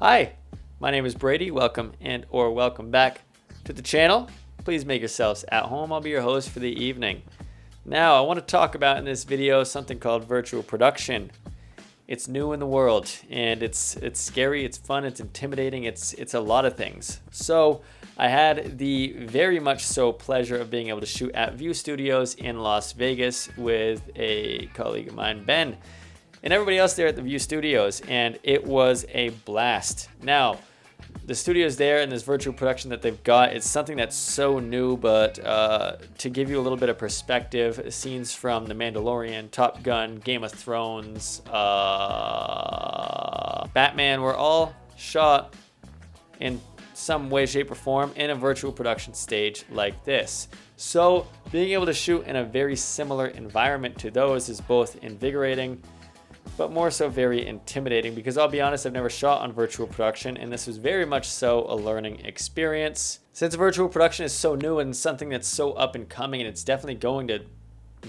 Hi, my name is Brady. Welcome or welcome back to the channel. Please make yourselves at home. I'll be your host for the evening. Now, I want to talk about in this video something called virtual production. It's new in the world, and it's scary, it's fun, it's intimidating, it's a lot of things. So I had the very much so pleasure of being able to shoot at View Studios in Las Vegas with a colleague of mine, Ben, and everybody else there at the View Studios, and it was a blast. Now, the studios there and this virtual production that they've got, it's something that's so new, but to give you a little bit of perspective, scenes from The Mandalorian, Top Gun, Game of Thrones, Batman were all shot in some way, shape, or form in a virtual production stage like this. So being able to shoot in a very similar environment to those is both invigorating, but more so very intimidating, because I'll be honest, I've never shot on virtual production, and this was very much so a learning experience. Since virtual production is so new and something that's so up and coming, and it's definitely going to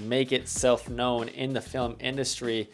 make itself known in the film industry,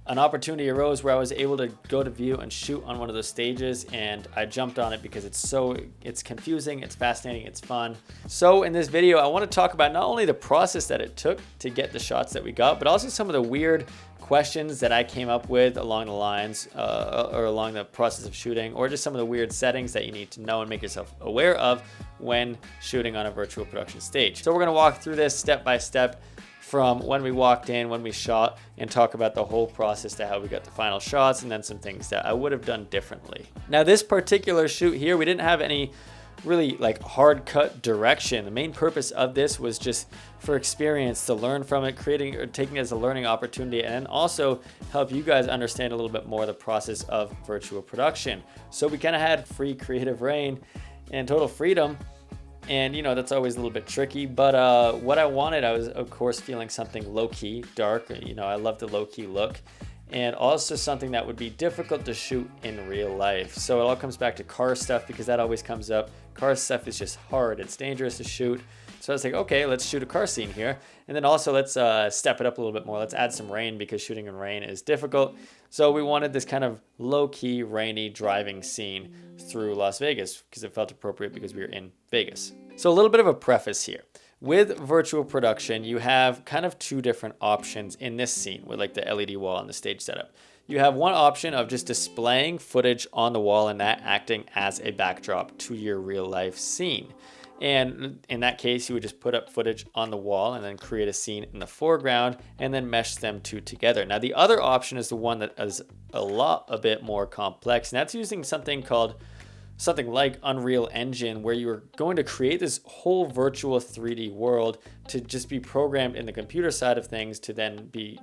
an opportunity arose where I was able to go to View and shoot on one of those stages, and I jumped on it because it's confusing, it's fascinating, it's fun. So in this video, I want to talk about not only the process that it took to get the shots that we got, but also some of the weird questions that I came up with along the lines or along the process of shooting, or just some of the weird settings that you need to know and make yourself aware of when shooting on a virtual production stage. So we're going to walk through this step by step from when we walked in, when we shot, and talk about the whole process to how we got the final shots, and then some things that I would have done differently. Now, this particular shoot here, we didn't have any really like hard cut direction. The main purpose of this was just for experience, to learn from it, creating or taking it as a learning opportunity, and also help you guys understand a little bit more the process of virtual production. So we kind of had free creative reign and total freedom. And you know, that's always a little bit tricky, but what I wanted, I was of course feeling something low-key, dark. You know, I love the low-key look, and also something that would be difficult to shoot in real life. So it all comes back to car stuff, because that always comes up. Car stuff is just hard, it's dangerous to shoot. So I was like, okay, let's shoot a car scene here. And then also let's step it up a little bit more. Let's add some rain, because shooting in rain is difficult. So we wanted this kind of low-key, rainy driving scene through Las Vegas, because it felt appropriate because we were in Vegas. So a little bit of a preface here. With virtual production, you have kind of two different options in this scene with like the LED wall and the stage setup. You have one option of just displaying footage on the wall and that acting as a backdrop to your real life scene. And in that case, you would just put up footage on the wall and then create a scene in the foreground and then mesh them two together. Now, the other option is the one that is a bit more complex, and that's using something like Unreal Engine, where you're going to create this whole virtual 3D world to just be programmed in the computer side of things to then be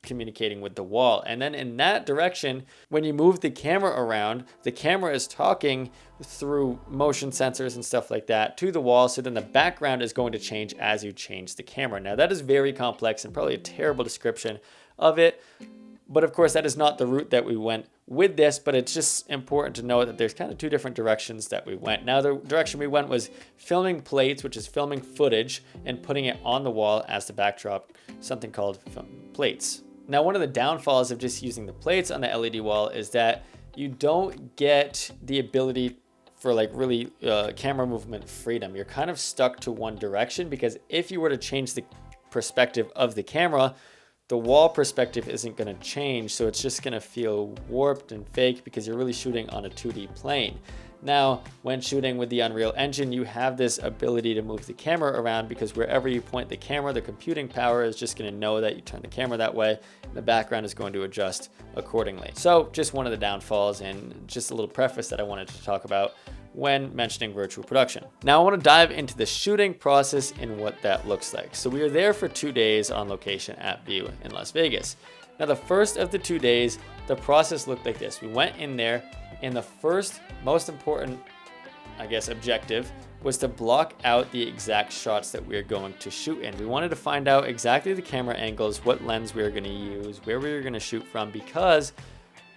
communicating with the wall. And then in that direction, when you move the camera around, the camera is talking through motion sensors and stuff like that to the wall, so then the background is going to change as you change the camera. Now, that is very complex and probably a terrible description of it, but of course that is not the route that we went with this, but it's just important to know that there's kind of two different directions that we went. Now, the direction we went was filming plates, which is filming footage and putting it on the wall as the backdrop, something called plates. Now, one of the downfalls of just using the plates on the LED wall is that you don't get the ability for like really camera movement freedom. You're kind of stuck to one direction, because if you were to change the perspective of the camera, the wall perspective isn't going to change, so it's just going to feel warped and fake because you're really shooting on a 2D plane. Now, when shooting with the Unreal Engine, you have this ability to move the camera around, because wherever you point the camera, the computing power is just going to know that you turn the camera that way, and the background is going to adjust accordingly. So just one of the downfalls, and just a little preface that I wanted to talk about when mentioning virtual production. Now, I want to dive into the shooting process and what that looks like. So we were there for 2 days on location at View in Las Vegas. Now, the first of the 2 days, the process looked like this. We went in there, and the first most important, I guess, objective was to block out the exact shots that we are going to shoot in. We wanted to find out exactly the camera angles, what lens we were going to use, where we were going to shoot from, because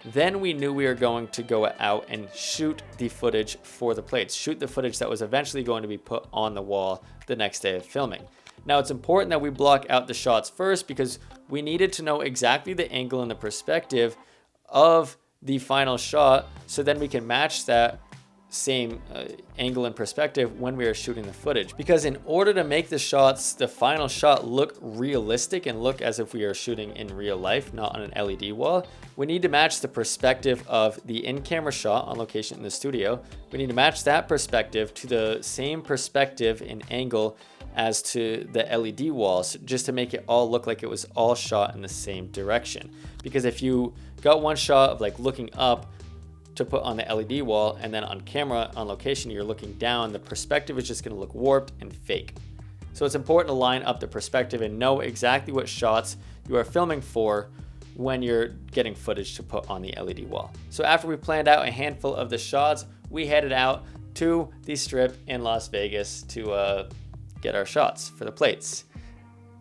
then we knew we were going to go out and shoot the footage for the plates, shoot the footage that was eventually going to be put on the wall the next day of filming. Now, it's important that we block out the shots first, because we needed to know exactly the angle and the perspective of the final shot, so then we can match that same angle and perspective when we are shooting the footage. Because in order to make the final shot look realistic and look as if we are shooting in real life, not on an LED wall, we need to match the perspective of the in-camera shot on location in the studio. We need to match that perspective to the same perspective and angle as to the LED walls, just to make it all look like it was all shot in the same direction. Because if you got one shot of like looking up to put on the LED wall, and then on camera on location you're looking down, the perspective is just going to look warped and fake. So it's important to line up the perspective and know exactly what shots you are filming for when you're getting footage to put on the LED wall. So after we planned out a handful of the shots, we headed out to the strip in Las Vegas to get our shots for the plates.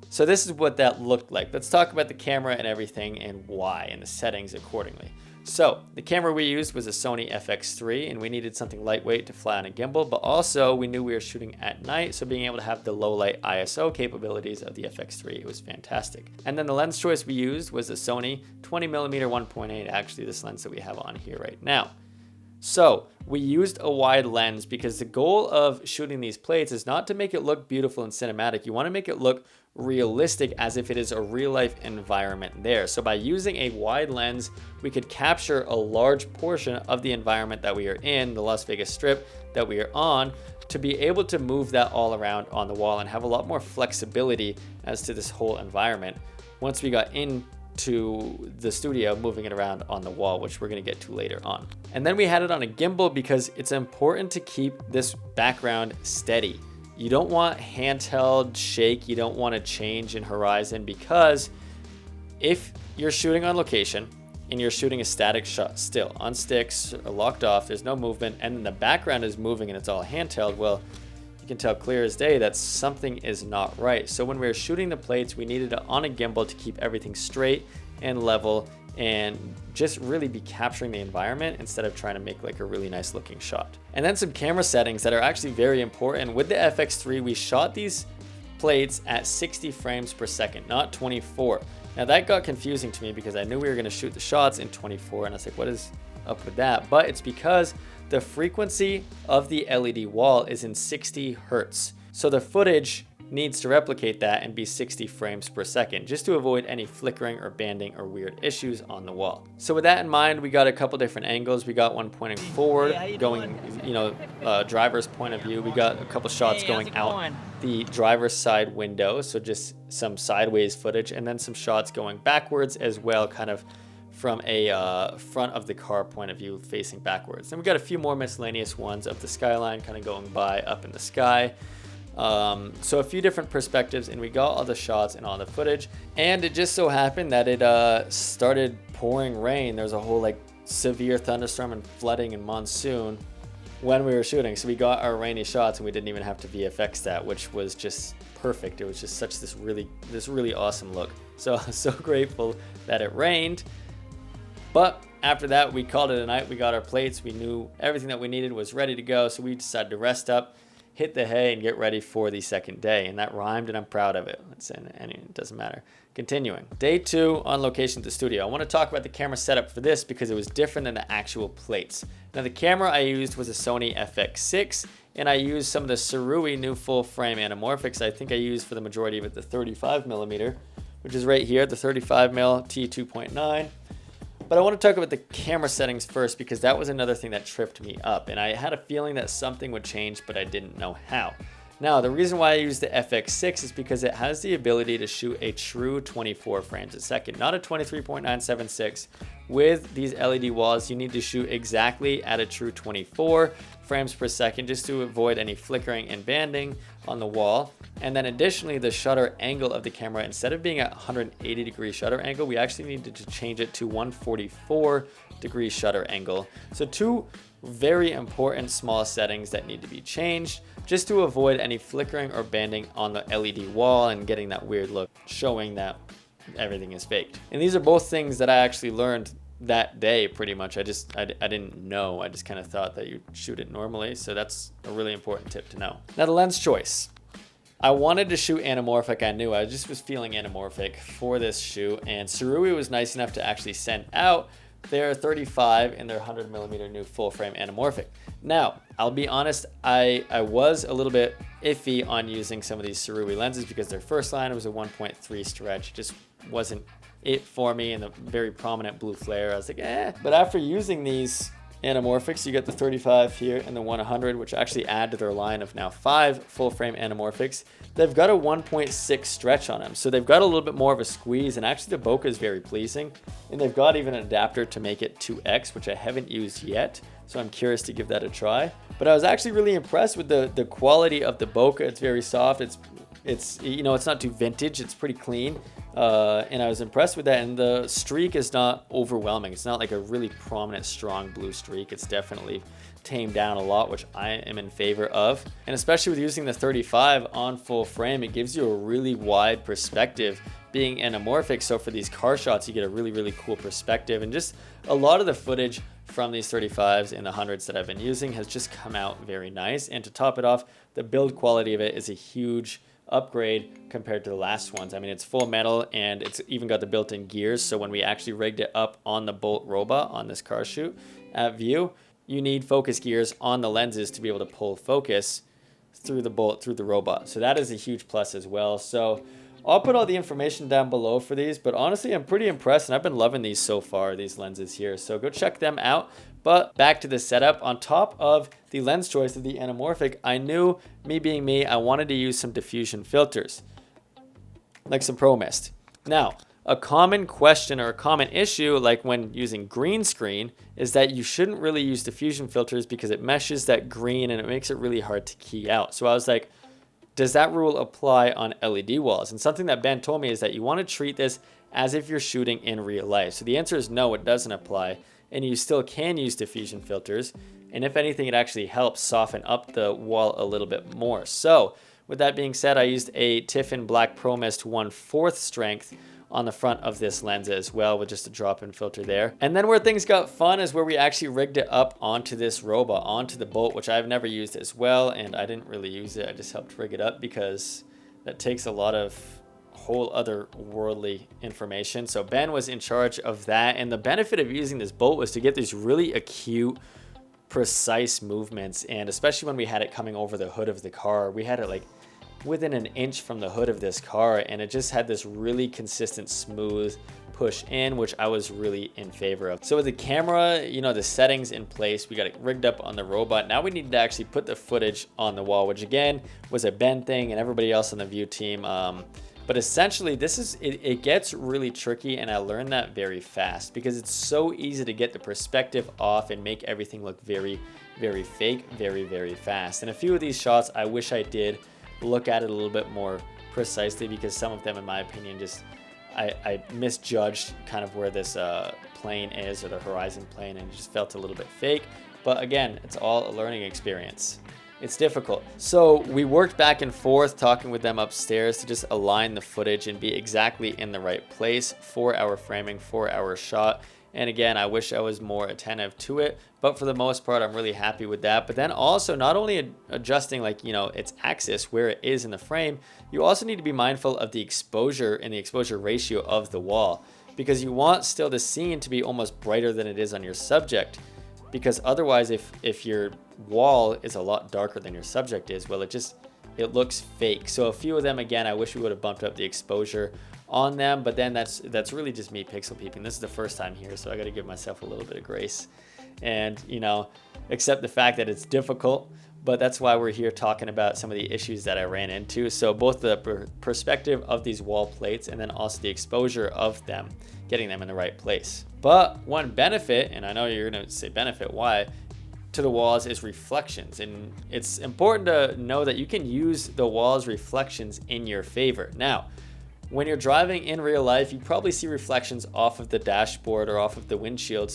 So this is what that looked like. Let's talk about the camera and everything and why, and the settings accordingly. So the camera we used was a Sony FX3, and we needed something lightweight to fly on a gimbal, but also we knew we were shooting at night, so being able to have the low light ISO capabilities of the FX3, it was fantastic. And then the lens choice we used was a Sony 20mm 1.8, actually this lens that we have on here right now. So we used a wide lens because the goal of shooting these plates is not to make it look beautiful and cinematic. You want to make it look realistic as if it is a real life environment there. So by using a wide lens, we could capture a large portion of the environment that we are in, the Las Vegas Strip that we are on, to be able to move that all around on the wall and have a lot more flexibility as to this whole environment once we got into the studio, moving it around on the wall, which we're going to get to later on. And then we had it on a gimbal because it's important to keep this background steady. You don't want handheld shake, you don't want to change in horizon, because if you're shooting on location and you're shooting a static shot still on sticks or locked off, there's no movement, and then the background is moving and it's all handheld, well, you can tell clear as day that something is not right. So when we were shooting the plates, we needed it on a gimbal to keep everything straight and level and just really be capturing the environment instead of trying to make like a really nice looking shot. And then some camera settings that are actually very important. With the FX3, we shot these plates at 60 frames per second, not 24. Now that got confusing to me because I knew we were going to shoot the shots in 24, and I was like, what is up with that? But it's because the frequency of the LED wall is in 60 hertz. So the footage needs to replicate that and be 60 frames per second, just to avoid any flickering or banding or weird issues on the wall. So with that in mind, we got a couple different angles. We got one pointing forward, going, driver's point of view. We got a couple shots going out the driver's side window, so just some sideways footage, and then some shots going backwards as well, kind of from a front of the car point of view facing backwards. Then we got a few more miscellaneous ones of the skyline kind of going by up in the sky. So a few different perspectives, and we got all the shots and all the footage. And it just so happened that it started pouring rain. There's a whole like severe thunderstorm and flooding and monsoon when we were shooting. So we got our rainy shots and we didn't even have to VFX that, which was just perfect. It was just such this really awesome look. So grateful that it rained. But after that, we called it a night. We got our plates. We knew everything that we needed was ready to go. So we decided to rest up, hit the hay, and get ready for the second day. And that rhymed, and I'm proud of it. It doesn't matter. Continuing. Day 2 on location at the studio. I want to talk about the camera setup for this because it was different than the actual plates. Now, the camera I used was a Sony FX6, and I used some of the Surui new full frame anamorphics. I think I used for the majority of it the 35mm, which is right here, the 35mm T2.9. But I want to talk about the camera settings first because that was another thing that tripped me up, and I had a feeling that something would change, but I didn't know how. Now, the reason why I use the FX6 is because it has the ability to shoot a true 24 frames a second, not a 23.976. With these LED walls, you need to shoot exactly at a true 24 frames per second just to avoid any flickering and banding on the wall. And then additionally, the shutter angle of the camera, instead of being at 180 degree shutter angle, we actually needed to change it to 144 degree shutter angle. So 2 very important small settings that need to be changed just to avoid any flickering or banding on the LED wall and getting that weird look showing that everything is faked. And these are both things that I actually learned that day pretty much. I didn't know. I just kind of thought that you shoot it normally. So that's a really important tip to know. Now, the lens choice. I wanted to shoot anamorphic. I just was feeling anamorphic for this shoot, and Surui was nice enough to actually send out they're 35 and they're 100mm new full frame anamorphic. Now, I'll be honest, I was a little bit iffy on using some of these Sarui lenses because their first line was a 1.3 stretch. It just wasn't it for me, and the very prominent blue flare. I was like, eh. But after using these anamorphics, you get the 35 here and the 100, which actually add to their line of now 5 full frame anamorphics. They've got a 1.6 stretch on them, so they've got a little bit more of a squeeze, and actually the bokeh is very pleasing. And they've got even an adapter to make it 2x, which I haven't used yet, so I'm curious to give that a try. But I was actually really impressed with the quality of the bokeh. It's very soft. It's you know, it's not too vintage. It's pretty clean. And I was impressed with that, and the streak is not overwhelming. It's not like a really prominent strong blue streak. It's definitely tamed down a lot, which I am in favor of. And especially with using the 35 on full frame, it gives you a really wide perspective being anamorphic. So for these car shots, you get a really cool perspective, and just a lot of the footage from these 35s and the 100s that I've been using has just come out very nice. And to top it off, the build quality of it is a huge upgrade compared to the last ones. I mean, it's full metal, and it's even got the built-in gears. So when we actually rigged it up on the Bolt robot on this car shoot at View, you need focus gears on the lenses to be able to pull focus through the Bolt, through the robot. So that is a huge plus as well. So I'll put all the information down below for these, but honestly, I'm pretty impressed, and I've been loving these so far, these lenses here. So go check them out. But back to the setup. On top of the lens choice of the anamorphic, I knew, me being me, I wanted to use some diffusion filters, like some Pro Mist. Now, a common question or a common issue, like when using green screen, is that you shouldn't really use diffusion filters because it meshes that green and it makes it really hard to key out. So I was like, does that rule apply on LED walls? And something that Ben told me is that you want to treat this as if you're shooting in real life. So the answer is no, it doesn't apply. And you still can use diffusion filters. And if anything, it actually helps soften up the wall a little bit more. So with that being said, I used a Tiffin Black Pro Mist 1/4 strength on the front of this lens as well, with just a drop-in filter there. And then where things got fun is where we actually rigged it up onto this robot, onto the Bolt, which I've never used as well, and I didn't really use it. I just helped rig it up because that takes a lot of whole other worldly information. So Ben was in charge of that, and the benefit of using this Bolt was to get these really acute, precise movements. And especially when we had it coming over the hood of the car, we had it like within an inch from the hood of this car, and it just had this really consistent, smooth push in, which I was really in favor of. So with the camera, you know, the settings in place, we got it rigged up on the robot. Now we need to actually put the footage on the wall, which again was a Ben thing and everybody else on the View team. But essentially, it gets really tricky, and I learned that very fast because it's so easy to get the perspective off and make everything look very fake, very fast. And a few of these shots, I wish I did look at it a little bit more precisely, because some of them, in my opinion, just I misjudged kind of where this plane is, or the horizon plane, and it just felt a little bit fake. But again, it's all a learning experience. It's difficult. So we worked back and forth talking with them upstairs to just align the footage and be exactly in the right place for our framing, for our shot. And again, I wish I was more attentive to it, but for the most part, I'm really happy with that. But then also not only adjusting, like, you know, its axis where it is in the frame, you also need to be mindful of the exposure and the exposure ratio of the wall, because you want still the scene to be almost brighter than it is on your subject. Because otherwise, if your wall is a lot darker than your subject is, well, it looks fake. So a few of them, again, I wish we would have bumped up the exposure on them, but then that's really just me pixel peeping. This is the first time here, so I got to give myself a little bit of grace and, you know, accept the fact that it's difficult. But that's why we're here talking about some of the issues that I ran into. So both the perspective of these wall plates, and then also the exposure of them, getting them in the right place. But one benefit, and I know you're going to say benefit, why, to the walls is reflections. And it's important to know that you can use the wall's reflections in your favor. Now, when you're driving in real life, you probably see reflections off of the dashboard or off of the windshield,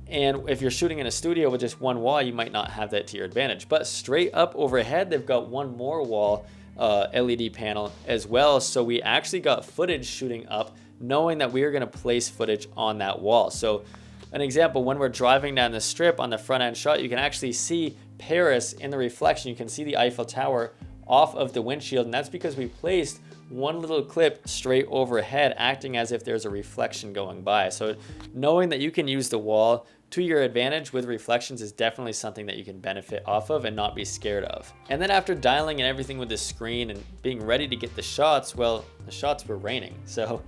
and if you're shooting in a studio with just one wall, you might not have that to your advantage. But straight up overhead, they've got one more wall LED panel as well. So we actually got footage shooting up, knowing that we are going to place footage on that wall. So an example, when we're driving down the strip on the front end shot, you can actually see Paris in the reflection. You can see the Eiffel Tower off of the windshield, and that's because we placed one little clip straight overhead, acting as if there's a reflection going by. So knowing that you can use the wall to your advantage with reflections is definitely something that you can benefit off of and not be scared of. And then after dialing in everything with the screen and being ready to get the shots, well, the shots were raining. So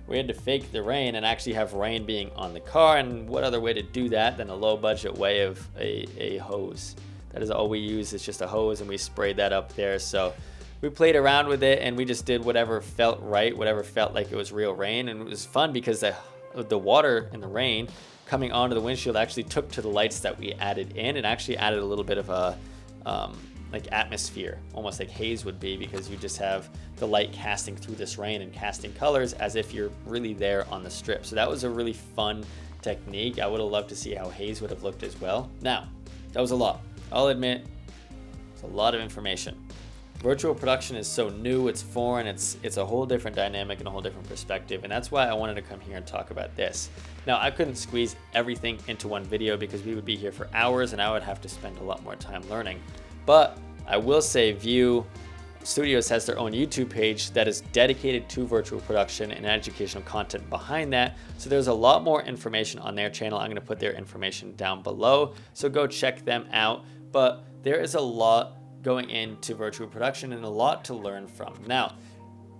we had to fake the rain and actually have rain being on the car. And what other way to do that than a low budget way of a hose? That is all we use, is just a hose, and we sprayed that up there. So we played around with it and we just did whatever felt right, whatever felt like it was real rain. And it was fun because the water and the rain coming onto the windshield actually took to the lights that we added in, and actually added a little bit of a like atmosphere, almost like haze would be, because you just have the light casting through this rain and casting colors as if you're really there on the strip. So that was a really fun technique. I would have loved to see how haze would have looked as well. Now, that was a lot. I'll admit, it's a lot of information. Virtual production is so new, it's foreign, it's a whole different dynamic and a whole different perspective, and that's why I wanted to come here and talk about this. Now, I couldn't squeeze everything into one video because we would be here for hours and I would have to spend a lot more time learning. But I will say View Studios has their own YouTube page that is dedicated to virtual production and educational content behind that. So there's a lot more information on their channel. I'm going to put their information down below, so go check them out. But there is a lot going into virtual production and a lot to learn from. Now,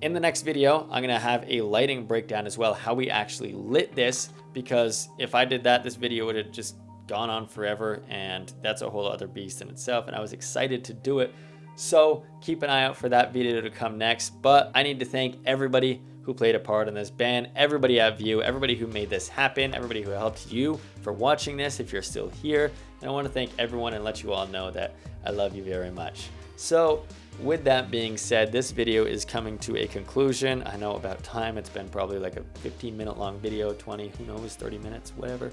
in the next video, I'm gonna have a lighting breakdown as well, how we actually lit this, because if I did that, this video would have just gone on forever, and that's a whole other beast in itself, and I was excited to do it. So keep an eye out for that video to come next. But I need to thank everybody who played a part in this band, everybody at View, everybody who made this happen, everybody who helped you for watching this if you're still here. And I want to thank everyone and let you all know that I love you very much. So with that being said, this video is coming to a conclusion. I know about time, it's been probably like a 15-minute long video, 20, who knows, 30 minutes, whatever.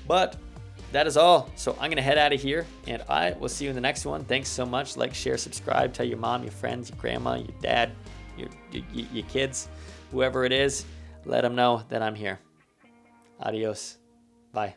But that is all. So I'm gonna head out of here, and I will see you in the next one. Thanks so much. Like, share, subscribe, tell your mom, your friends, your grandma, your dad, your kids, whoever it is, let them know that I'm here. Adios. Bye.